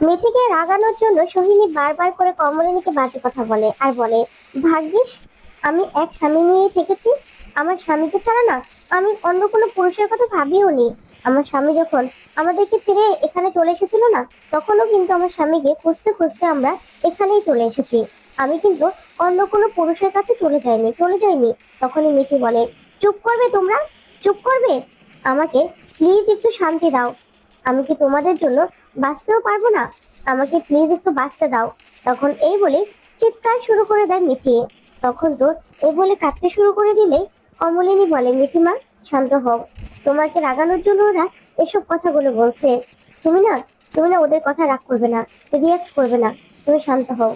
মিঠিকে রাগানোর জন্য সোহিনী বারবার করে কমলিনীকে বাজে কথা বলে আর বলে, ভাগ্যিস আমি এক স্বামী নিয়েই থেকেছি। আমার স্বামীকে ছাড়া না আমি অন্য কোনো পুরুষের কথা ভাবিও নি। আমার স্বামী যখন আমাদেরকে ছেড়ে এখানে চলে এসেছিল না, তখনও কিন্তু আমার স্বামীকে খুঁজতে খুঁজতে আমরা এখানেই চলে এসেছি। আমি কিন্তু অন্য কোনো পুরুষের কাছে চলে যাইনি। তখনই মিঠি বলে, চুপ করবে তোমরা, চুপ করবে। আমাকে প্লিজ একটু শান্তি দাও। আমি কি তোমাদের জন্য বাঁচতেও পারবো না? আমাকে প্লিজ একটু বাঁচতে দাও। তখন এই বলে চিৎকার শুরু করে দেয় মিঠি। তখন তো এই বলে কাঁদতে শুরু করে দিলে কমলিনী বলে, মিঠিমা শান্ত হও। তোমাকে রাগানোর জন্য ওরা এসব কথাগুলো বলছে। তুমি না তুমি না ওদের কথা রাগ করবে না, রিয়াক্ট করবে না। তুমি শান্ত হও।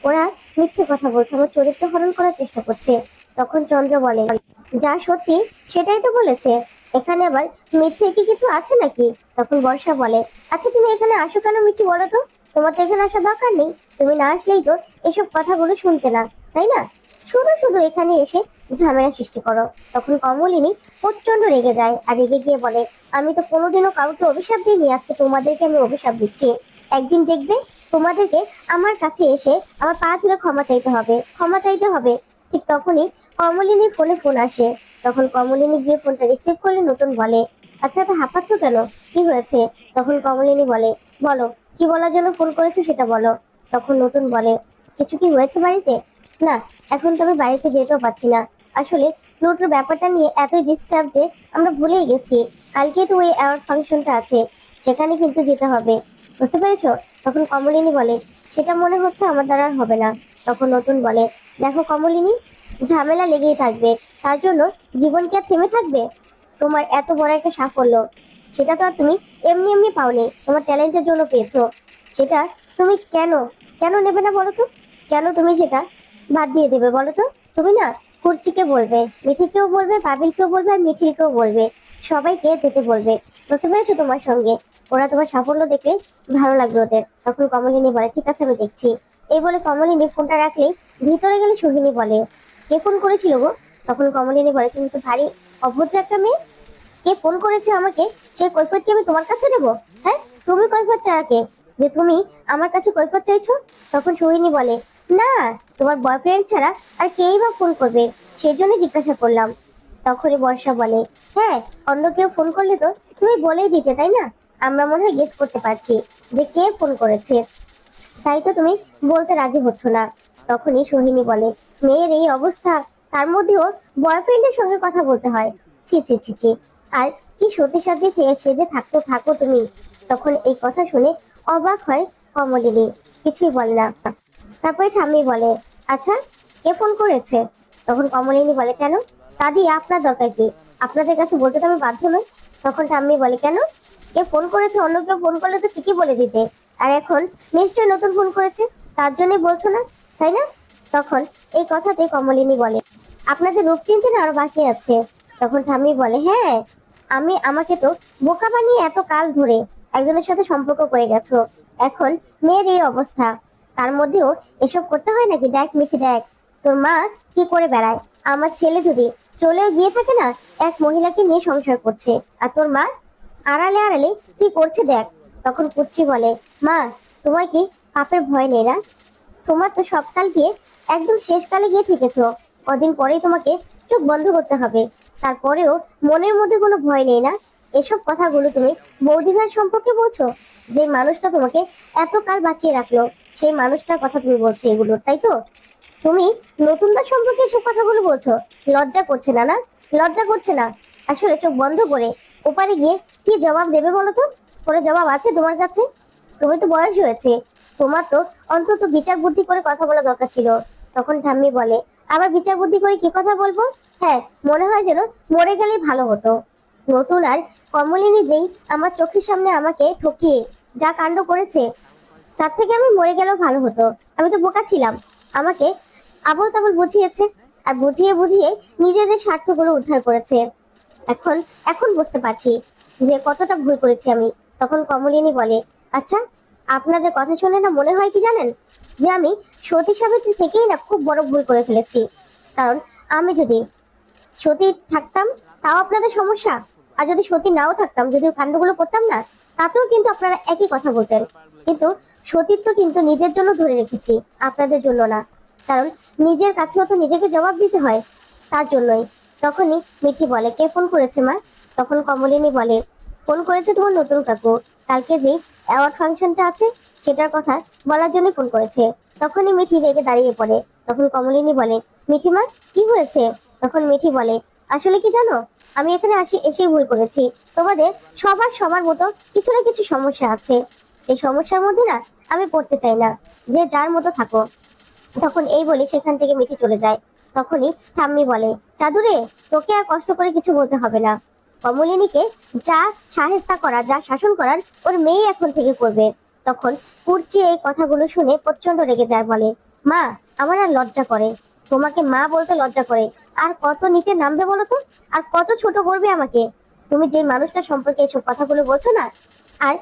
ওরা মিথ্যে কথা বলছে, আমার চরিত্র হরণ করার চেষ্টা করছে। তখন চন্দ্র বলে, যা সত্যি সেটাই তো বলেছে। এখানে আবার মিথ্যে কি কিছু আছে নাকি? তখন বর্ষা বলে, আচ্ছা তুমি এখানে আসো কেন মিঠি, বলো তো? তোমার তো এখানে আসার দরকার নেই। তুমি না আসলেই তো এসব কথাগুলো শুনতে না, তাই না? শুধু শুধু এখানে এসে ঝামেলা সৃষ্টি করো। তখন কমলিনী প্রচন্ড রেগে যায় আর রেগে গিয়ে বলে, আমি তো কোনোদিনও কাউকে অভিশাপ দিইনি, আজকে তোমাদেরকে আমি অভিশাপ দিচ্ছি। একদিন দেখবে তোমাদেরকে আমার কাছে এসে আমার পা ধরে ক্ষমা চাইতে হবে, ক্ষমা চাইতে হবে। ঠিক তখনই কমলিনীর ফোনে ফোন আসে। তখন কমলিনী গিয়ে ফোনটা রিসিভ করলে নতুন বলে, আচ্ছা এত হাঁপাচ্ছ কেন, কি হয়েছে? তখন কমলিনী বলে, বলো কি বলার জন্য ফোন করেছো সেটা বলো। তখন নতুন বলে, কিছু কি হয়েছে বাড়িতে? না, এখন তো আমি বাড়িতে যেতেও পারছি না। আসলে ফ্লুটের ব্যাপারটা নিয়ে এতই ডিস্টার্ব যে আমরা ভুলেই গেছি। কালকে তো ওই অ্যাওয়ার্ড ফাংশনটা আছে, সেখানে কিন্তু যেতে হবে, বুঝতে পেরেছো? তখন কমলিনী বলে, সেটা মনে হচ্ছে আমার দ্বারা আর হবে না। তখন নতুন বলে, দেখো কমলিনী, ঝামেলা লেগেই থাকবে, তার জন্য জীবন কি আর থেমে থাকবে? তোমার এত বড় একটা সাফল্য, সেটা তো আর তুমি এমনি এমনি পাওনি, তোমার ট্যালেন্টের জন্য পেয়েছো। সেটা তুমি কেন কেন নেবে না বলো তো? কেন তুমি সেটা বাদ দিয়ে দেবে বলো তো? তুমি না কুর্চিকে বলবে, মিঠিকেও বলবে, বাবিলকেও বলবে, আর মিঠিলকেও বলবে, সবাইকে যেতে বলবে, বুঝতে পেরেছো? তোমার সঙ্গে ওরা তোমার সাফল্য দেখলে ভালো লাগবে ওদের। তখন কমলিনী বলে, ঠিক আছে আমি দেখছি। এই বলে কমলিনী ফোনটা রাখলেই ভিতরে গেলে সোহিনী বলে, কে ফোন করেছিল গো? তখন কমলিনী বলে, তুমি তো ভারী অভদ্র একটা মেয়ে। কে ফোন করেছে আমাকে, সে কৈফিয়ত কি আমি তোমার কাছে দেবো? হ্যাঁ, তুমি কৈফিয়ত চাকে যে তুমি আমার কাছে কৈফিয়ত চাইছো? তখন সোহিনী বলে, না, তোমার বয়ফ্রেন্ড ছাড়া আর কেই বা ফোন করবে, সেই জন্য জিজ্ঞাসা করলাম। তখনই বর্ষা বলে, হ্যাঁ, অন্য কেউ ফোন করলে তো তুমি বলেই দিতে, তাই না? আমরা মনে হয় গেস করতে পারছি যে কে ফোন করেছে, তাই তো তুমি বলতে রাজি হচ্ছ না। তখনই সোহিনী বলে, মেয়ের এই অবস্থা, তার মধ্যেও বয়ফ্রেন্ডের সঙ্গে কথা বলতে হয়, ছি ছি ছি ছি। আর কি সত্যি সাথে সেজে থাকতো, থাকো তুমি। তখন এই কথা শুনে অবাক হয় কমলিনী, কিছুই বলে না। তারপরে ঠাম্মি বলে, আচ্ছা কে ফোন করেছে? তখন কমলিনী বলে, কেন দাদি, আপনার দরকার কি? আপনাদের কাছে বলতে তো আমি বাধ্য নই। তখন ঠাম্মি বলে, কেন? কে ফোন করেছে অন্য কেউ ফোন করলে তো ঠিকই বলে দিতে, আর এখন নিশ্চয়ই নতুন ফোন করেছে, তার জন্যই বলছো না, তাই না? তখন এই কথাতে কমলিনী বলে, আপনাদের রূপ চিনতে না আরো বাকি আছে। তখন ঠাম্মি বলে, হ্যাঁ, আমাকে তো বোকা বানিয়ে এত কাল ধরে একজনের সাথে সম্পর্ক করে গেছো, এখন মেয়ের এই অবস্থা, তার মধ্যেও এসব করতে হয় নাকি? দেখ মিঠি, দেখ তোর মা কি করে বেড়ায়। আমার ছেলে যদি চলেও গিয়ে থাকে না, এক মহিলাকে নিয়ে সংসার করছে, আর তোর মা আড়ালে আড়ালে কি করছে দেখ। তখন কুচ্ছি বলে, মা তোমার কি পাপের ভয় নেই না? তোমার তো সবকাল গিয়ে একদম শেষ কালে গিয়ে থেকেছো, কদিন পরেই তোমাকে চোখ বন্ধ করতে হবে, তারপরেও মনের মধ্যে কোনো ভয় নেই না? এসব কথাগুলো তুমি বৌদিভার সম্পর্কে বলছো? যে মানুষটা তোমাকে এত কাল বাঁচিয়ে রাখলো, সেই মানুষটার কথা তুমি বলছো এগুলো, তাই তো? তুমি নতুনদার সম্পর্কে এসব কথাগুলো বলছো? লজ্জা করছে না? না, লজ্জা করছে না? আসলে চোখ বন্ধ করে ওপারে গিয়ে কি জবাব দেবে বলো তো? কোনো জবাব আছে তোমার কাছে? তুমি তো বয়স হয়েছে, তোমার তো অন্তত বিচার বুদ্ধি করে কথা বলা দরকার ছিল। তখন ঠাম্মি বলে, আবার বিচার বুদ্ধি করে কি কথা বলবো? হ্যাঁ, মনে হয় যেন মরে গেলেই ভালো হতো। নতুন আর কমলিনী যেই আমার চোখের সামনে আমাকে ঠকিয়ে যা কাণ্ড করেছে, তার থেকে আমি মরে গেলেও ভালো হতো। আমি তো বোকা ছিলাম, আমাকে আবল তাবল বুঝিয়েছে, আর বুঝিয়ে বুঝিয়ে নিজেদের স্বার্থগুলো উদ্ধার করেছে। এখন এখন বুঝতে পারছি যে কতটা ভুল করেছি আমি। তখন কমলিনী বলে, আচ্ছা আপনাদের কথা শুনে না মনে হয় কি জানেন, যে আমি সতী সাবিত্রী থেকেই না খুব বড় ভুল করে ফেলেছি। কারণ আমি যদি সতী থাকতাম তাও আপনাদের সমস্যা, আর যদি সতী নাও থাকতাম, যদি ওই কাণ্ডগুলো করতাম না, তাতেও কিন্তু আপনারা একই কথা বলতেন। কিন্তু সতীত্ব কিন্তু নিজের জন্য ধরে রেখেছি, আপনাদের জন্য না। কারণ নিজের কাছেও তো নিজেকে জবাব দিতে হয়, তার জন্যই। তখনই মিঠি বলে, কে ফোন করেছে মা? তখন কমলিনী বলে, ফোন করেছে তোমার নতুন কাকু। কালকে যেই অ্যাওয়ার্ড ফাংশনটা আছে সেটার কথা বলার জন্য ফোন করেছে। তখনই মিঠি রেগে দাঁড়িয়ে পড়ে। তখন কমলিনী বলে, মিঠি মা, কি হয়েছে? তখন মিঠি বলে, আসলে কি জানো, আমি এখানে এসেই ভুল করেছি। তোমাদের সবার সবার মতো কিছু না কিছু সমস্যা আছে, সেই সমস্যার মধ্যে না আমি পড়তে চাই না, যে যার মতো থাকো। তখন এই বলে সেখান থেকে মিঠি চলে যায়। তখনই ঠাম্মি বলে, চাদুরে, তোকে আর কষ্ট করে কিছু বলতে হবে না। কমলিনীকে যা সাহেস্তা করার, যা শাসন করার, ওর মেয়ে এখন থেকে করবে। তখন কুর্চি এই কথাগুলো শুনে প্রচন্ড রেগে যায়, বলে, মা, আমার আর লজ্জা করে, তোমাকে মা বলতে লজ্জা করে। আর কত নিচে নামবে বলো তো, আর কত ছোট করবে আমাকে। তুমি যে মানুষটা সম্পর্কে এসব কথাগুলো বলছো না, আর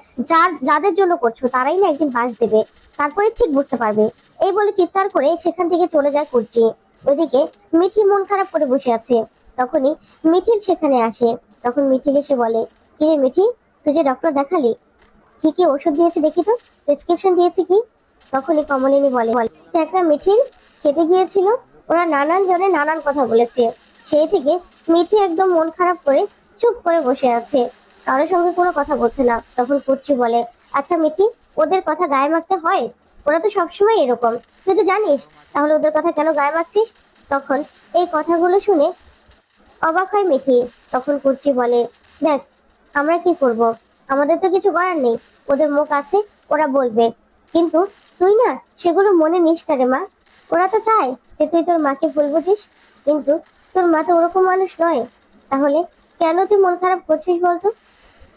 যাদের জন্য করছো তারাই না একদিন বাস দেবে, তারপরে ঠিক বুঝতে পারবে। এই বলে চিৎকার করে সেখান থেকে চলে যায় কুর্চি। ওইদিকে মিঠি মন খারাপ করে বসে আছে। তখনই মিঠির সেখানে আসে। তখন মিঠি এসে বলে, কি রে মিঠি, তুই যে ডক্টর দেখালি, কি কি ওষুধ দিয়েছে দেখি তো, প্রেসক্রিপশন দিয়েছে কি? তখনই কমলিনী বলে, একটা মিঠির খেতে গিয়েছিল, ওরা নানান জনে নানান কথা বলেছে। সেই থেকে মিঠি একদম মন খারাপ করে চুপ করে বসে আছে, কারোর সঙ্গে কোনো কথা বলছে না। তখন কুচ্ছি বলে, আচ্ছা মিঠি, ওদের কথা গায়ে মাখতে হয়? ওরা তো সবসময় এরকম, তুই তো জানিস, তাহলে ওদের কথা কেন গায়ে মাখছিস? তখন এই কথাগুলো শুনে অবাক হয় মিঠি। তখন কুচ্ছি বলে, দেখ, আমরা কি করব, আমাদের তো কিছু করার নেই, ওদের মুখ আছে, ওরা বলবে। কিন্তু তুই না সেগুলো মনে নিস না রে মা। ওরা তো চায় যে তুই তোর মাকে ভুল বুঝিস, কিন্তু তোর মা তো ওরকম মানুষ নয়। তাহলে কেন তুই মন খারাপ করছিস বলতো?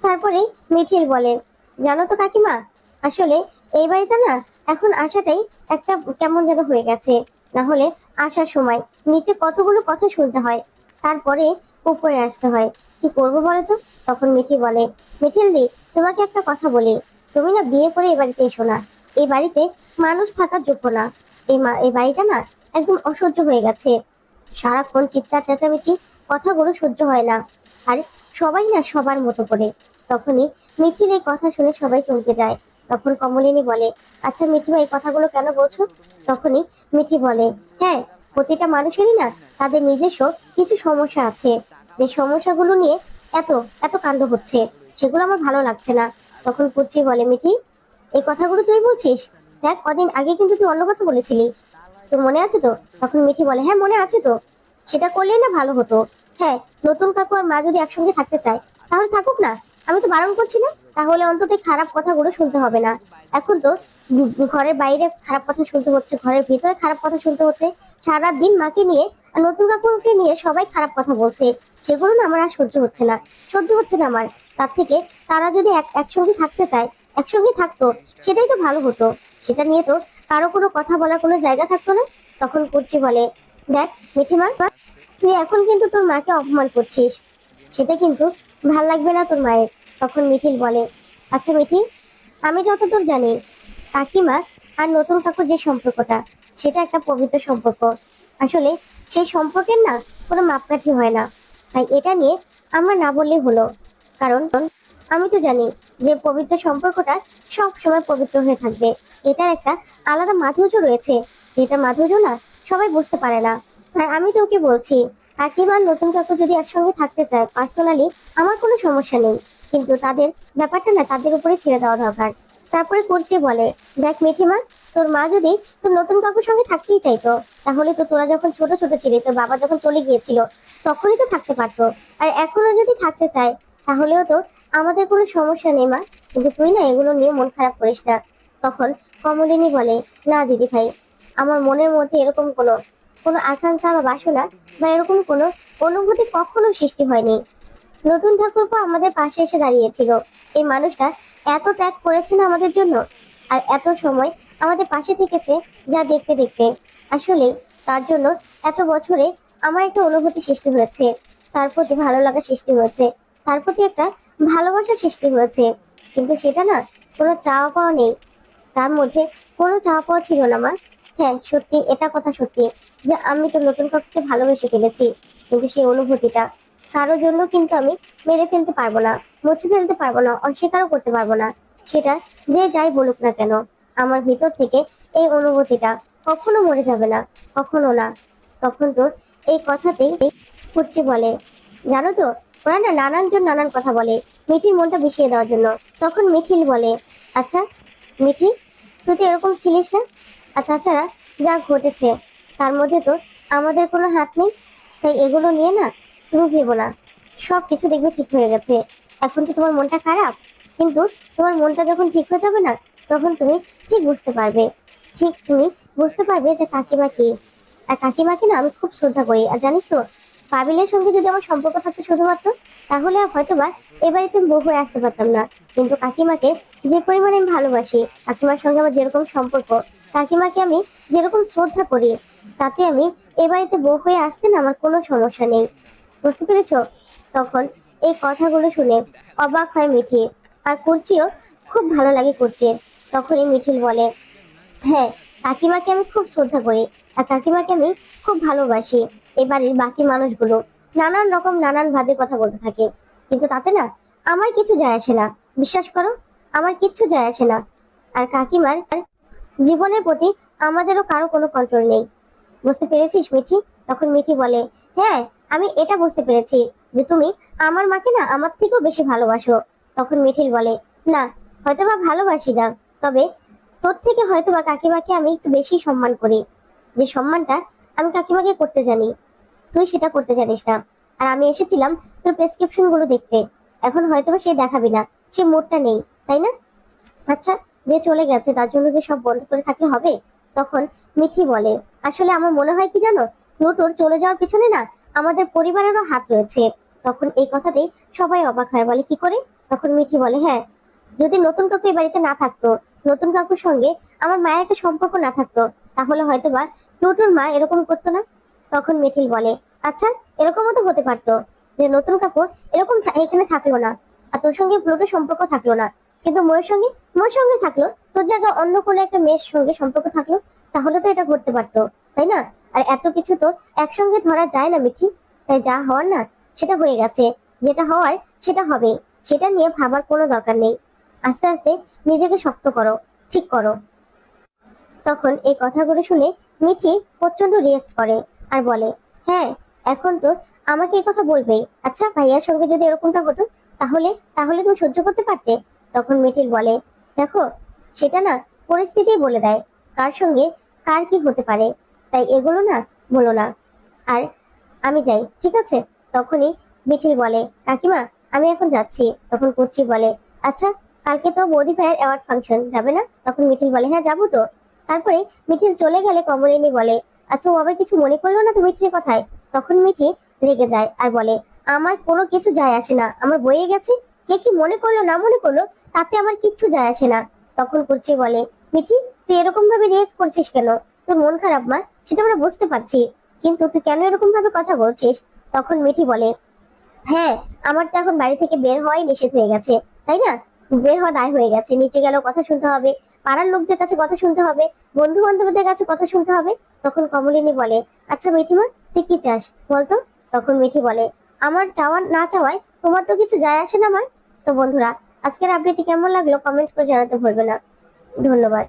তারপরে মিঠিল বলে, জানো তো কাকিমা, আসলে এই বাড়িতে না এখন আসাটাই একটা কেমন যেন হয়ে গেছে। না হলে আসার সময় নিচে কতগুলো কথা শুনতে হয়, তারপরে উপরে আসতে হয়। কি করবো বলো তো? তখন মিঠি বলে, মিঠিল দি, তোমাকে একটা কথা বলি, তুমি না বিয়ে করে এই বাড়িতে এসো না। এই বাড়িতে মানুষ থাকার যোগ্য না। এই বাড়িটা না একদম অসহ্য হয়ে গেছে, সারাক্ষণ চিৎকার চেঁচামেচি, কথাগুলো সহ্য হয় না। আর সবাই না সবার মতো করে। তখনই মিঠির এই কথা শুনে সবাই চমকে যায়। তখন কমলিনী বলে, আচ্ছা মিঠি, এই কথাগুলো কেন বলছো? তখনই মিঠি বলে, হ্যাঁ, প্রতিটা মানুষেরই না তাদের নিজস্ব কিছু সমস্যা আছে, যে সমস্যাগুলো নিয়ে এত এত কাণ্ড হচ্ছে, সেগুলো আমার ভালো লাগছে না। তখন কুচি বলে, মিঠি, এই কথাগুলো তুই বলছিস? দেখ, কদিন আগে কিন্তু তুই অন্য কথা বলেছিলি, তোর মনে আছে তো? তখন মিঠি বলে, হ্যাঁ মনে আছে তো, সেটা করলেই না ভালো হতো। হ্যাঁ, নতুন কাকু আর মা যদি একসঙ্গে থাকতে চায় তাহলে থাকুক না, আমি তো বারণ করছি না। তাহলে অন্তত এই খারাপ কথাগুলো শুনতে হবে না। এখন তো ঘরের বাইরে খারাপ কথা শুনতে হচ্ছে, ঘরের ভিতরে খারাপ কথা শুনতে হচ্ছে। সারা দিন মাকে নিয়ে আর নতুন কাকুকে নিয়ে সবাই খারাপ কথা বলছে, সেগুলো না আমার আর সহ্য হচ্ছে না, সহ্য হচ্ছে না আমার। তার থেকে তারা যদি একসঙ্গে থাকতে চায়, একসঙ্গে থাকতো, সেটাই তো ভালো হতো। সেটা নিয়ে তো কারো কোনো কথা বলার কোনো জায়গা থাকতো না। তখন কুচি বলে, দেখ মিঠিমা, তুই এখন কিন্তু তোর মাকে অপমান করছিস, সেটা কিন্তু ভাল লাগবে না তোর মায়ের। তখন মিঠিল বলে, আচ্ছা মিঠি, আমি যতদূর জানি, কাকিমা আর নতুন কাকুর যে সম্পর্কটা, সেটা একটা পবিত্র সম্পর্ক। আসলে সেই সম্পর্কের না কোনো মাপকাঠি হয় না। তাই এটা নিয়ে আমরা না বললেই হলো। কারণ আমি তো জানি যে পবিত্র সম্পর্কটা সব সময় পবিত্র হয়ে থাকবে। এটার একটা আলাদা মাধুর্য রয়েছে, যেটা মাধুর্য না সবাই বুঝতে পারে না। আর আমি তোকে বলছি, কাকিমা আর নতুন কাকু যদি একসঙ্গে থাকতে চায়, পার্সোনালি আমার কোনো সমস্যা নেই, কিন্তু তাদের ব্যাপারটা না তাদের উপরে ছেড়ে দেওয়া দরকার। তারপরে করছে বলে, দেখ মিঠিমা, তোর মা যদি তোর নতুন কাকুর সঙ্গে থাকতেই চাইতো, তাহলে তো তোরা যখন ছোট ছোট ছিলি, তোর বাবা যখন চলে গিয়েছিল, তখনই তো থাকতে পারতো। আর এখনো যদি থাকতে চায়, তাহলেও তো আমাদের কোনো সমস্যা নেই মা। কিন্তু তুই না এগুলো নিয়ে মন খারাপ করিস না। তখন কমলিনী বলে, না দিদি ভাই, আমার মনের মধ্যে এরকম কোনো কোনো আকাঙ্ক্ষা বা বাসনা বা এরকম কোনো অনুভূতি কখনো সৃষ্টি হয়নি। নতুন ঠাকুরপো আমাদের পাশে এসে দাঁড়িয়েছিল, এই মানুষটা এত ত্যাগ করেছিল আমাদের জন্য, আর এত সময় আমাদের পাশে থেকেছে, যা দেখতে দেখতে আসলে তার জন্য এত বছরে আমার একটা অনুভূতি সৃষ্টি হয়েছে, তার প্রতি ভালো লাগা সৃষ্টি হয়েছে, তার প্রতি একটা ভালোবাসা সৃষ্টি হয়েছে। কিন্তু সেটা না কোনো চাওয়া পাওয়া নেই, তার মধ্যে কোনো চাওয়া পাওয়া ছিল না মা। হ্যাঁ সত্যি, এটা কথা সত্যি যে আমি তো নতুন কাউকে ভালোবেসে ফেলেছি, কিন্তু সেই অনুভূতিটা কারোর জন্য কিন্তু আমি মেরে ফেলতে পারবো না, মুছে ফেলতে পারবো না, অস্বীকারও করতে পারবো না। সেটা যে যাই বলুক না কেন, আমার ভিতর থেকে এই অনুভূতিটা কখনো মরে যাবে না, কখনো না। তখন তো এই কথাতেই কুচ্চি বলে, জানো তো, ওরা না নানানজন নানান কথা বলে মিঠির মনটা বিষিয়ে দেওয়ার জন্য। তখন মিঠিল বলে, আচ্ছা মিঠি, তুই তো এরকম ছিলিস না। আর তাছাড়া যা ঘটেছে তার মধ্যে তো আমাদের কোনো হাত নেই। তাই এগুলো নিয়ে না তুমি ভেবো না, সব কিছু দেখবে ঠিক হয়ে গেছে। এখন তো তোমার মনটা খারাপ, কিন্তু তোমার মনটা যখন ঠিক হয়ে যাবে না, তখন তুমি ঠিক বুঝতে পারবে, ঠিক তুমি বুঝতে পারবে যে কাকিমা কি। আর কাকিমাকে না আমি খুব শ্রদ্ধা করি। আর জানিস তো, কাবিলের সঙ্গে যদি আমার সম্পর্ক থাকতো শুধুমাত্র, তাহলে হয়তোবা এবারে তুমি বউ হয়ে আসতে পারতাম না। কিন্তু কাকিমাকে যে পরিমাণে আমি ভালোবাসি, কাকিমার সঙ্গে আমার যেরকম সম্পর্ক, কাকিমাকে আমি যেরকম শ্রদ্ধা করি, তাতে আমি এ বাড়িতে বউ হয়ে আসতে না আমার কোনো সমস্যা নেই। বুঝতে পেরেছো? তখন এই কথাগুলো শুনে অবাক হয় মিঠি, আর কুর্চিও খুব ভালো লাগে করছে। তখনই মিঠিল বলে, হ্যাঁ, কাকিমাকে আমি খুব শ্রদ্ধা করি, আর কাকিমাকে আমি খুব ভালোবাসি। এবাড়ির বাকি মানুষগুলো নানান রকম নানান বাজে কথা বলতে থাকে, কিন্তু তাতে না আমার কিছু যায় আসে না। বিশ্বাস করো, আমার কিচ্ছু যায় আসে না। আর কাকিমার জীবনের প্রতি আমাদেরও কারো কোনো কন্ট্রোল নেই। বুঝতে পেরেছিস মিঠি? তখন মিঠি বলে, হ্যাঁ, আমি এটা বুঝতে পেরেছি যে তুমি আমার মাকে না আমার থেকেও বেশি ভালোবাসো। তখন মিঠিল বলে, না, হয়তোবা ভালোবাসি না, তবে তোর থেকে হয়তোবা কাকিমাকে আমি একটু বেশি সম্মান করি। যে সম্মানটা আমি কাকিমাকে করতে জানি, তুই সেটা করতে জানিস না। আর আমি এসেছিলাম তোর প্রেসক্রিপশন গুলো দেখতে, এখন হয়তোবা সে দেখাবি না, সে মুডটা নেই, তাই না? আচ্ছা, যে চলে গেছে তার জন্য যে সব বন্ধ করে থাকলে হবে? তখন মিঠি বলে, আসলে আমার মনে হয় কি জানো, প্লুটোর চলে যাওয়ার পিছনে না আমাদের পরিবারেরও হাত রয়েছে। তখন এই কথাতেই সবাই অবাক হয়, বলে কি করে? তখন মিঠি বলে, হ্যাঁ, যদি নতুন কাকু এই বাড়িতে না থাকতো, নতুন কাকুর সঙ্গে আমার মায়ের একটা সম্পর্ক না থাকতো, তাহলে হয়তোবা প্লুটোর মা এরকম করতো না। তখন মিঠিল বলে, আচ্ছা, এরকমও তো হতে পারতো যে নতুন কাকু এরকম এখানে থাকলো না, আর তোর সঙ্গে প্লুটোর সম্পর্ক থাকলো না, কিন্তু মোর সঙ্গে থাকলো, তোর জায়গায় অন্য কোনো একটা মেয়ের সঙ্গে সম্পর্ক থাকলো, তাহলে তো এটা ঘটতে পারতো, তাই না? আর এত কিছু তো একসঙ্গে ধরা যায় না মিঠি। তাই যা হওয়ার না সেটা হয়ে গেছে, যেটা হওয়ার সেটা হবে, সেটা নিয়ে ভাবার কোনো দরকার নেই। আস্তে আস্তে নিজেকে শক্ত করো, ঠিক করো। তখন এই কথাগুলো শুনে মিঠি প্রচন্ড রিয়েক্ট করে আর বলে, হ্যাঁ, এখন তো আমাকে এই কথা বলবেই। আচ্ছা, ভাইয়ার সঙ্গে যদি এরকমটা হতো, তাহলে তাহলে তুমি সহ্য করতে পারতে? তখন মিঠিল বলে, দেখো, সেটা না পরিস্থিতি বলে দেয় কার সঙ্গে কার কি হতে পারে, তাই এগুলো না বলো না। আর আমি যাই, ঠিক আছে? তখনই মিঠিল বলে, কাকিমা, আমি এখন যাচ্ছি। তখন কুচি বলে, আচ্ছা, কালকে তো বৌদি ভাইয়ের অ্যাওয়ার্ড ফাংশন, যাবে না? তখন মিঠিল বলে, হ্যাঁ, যাবো তো। তারপরে মিঠিল চলে গেলে কমলিনী বলে, আচ্ছা, ও আবার কিছু মনে করলো না তো মিঠির কথায়? তখন মিঠি রেগে যায় আর বলে, আমার কোনো কিছু যায় আসে না, আমার বয়ে গেছে, কে কি মনে করলো না মনে করলো, তাতে আমার কিচ্ছু যায় আসে না। তখন কুচি বলে, মিঠি, তুই এরকম ভাবে রিয়েক্ট করছিস কেন? তোর মন খারাপ মা, সেটা আমরা বুঝতে পারছি, কিন্তু তুই কেন এরকম ভাবে কথা বলছিস? তখন মিঠি বলে, হ্যাঁ, আমার তো এখন বাড়ি থেকে বের হওয়াই নিষেধ হয়ে গেছে, তাই না? বের হওয়া দায় হয়ে গেছে, নিচে গেলেও কথা শুনতে হবে, পাড়ার লোকদের কাছে কথা শুনতে হবে, বন্ধু বান্ধবদের কাছে কথা শুনতে হবে। তখন কমলিনী বলে, আচ্ছা মিঠিমা, তুই কি চাস বলতো? তখন মিঠি বলে, আমার চাওয়া না চাওয়ায় তোমার তো কিছু যায় আসে না আমার। তো বন্ধুরা, আজকের আপডেটটি কেমন লাগলো কমেন্ট করে জানাতে ভুলবে না। ধন্যবাদ।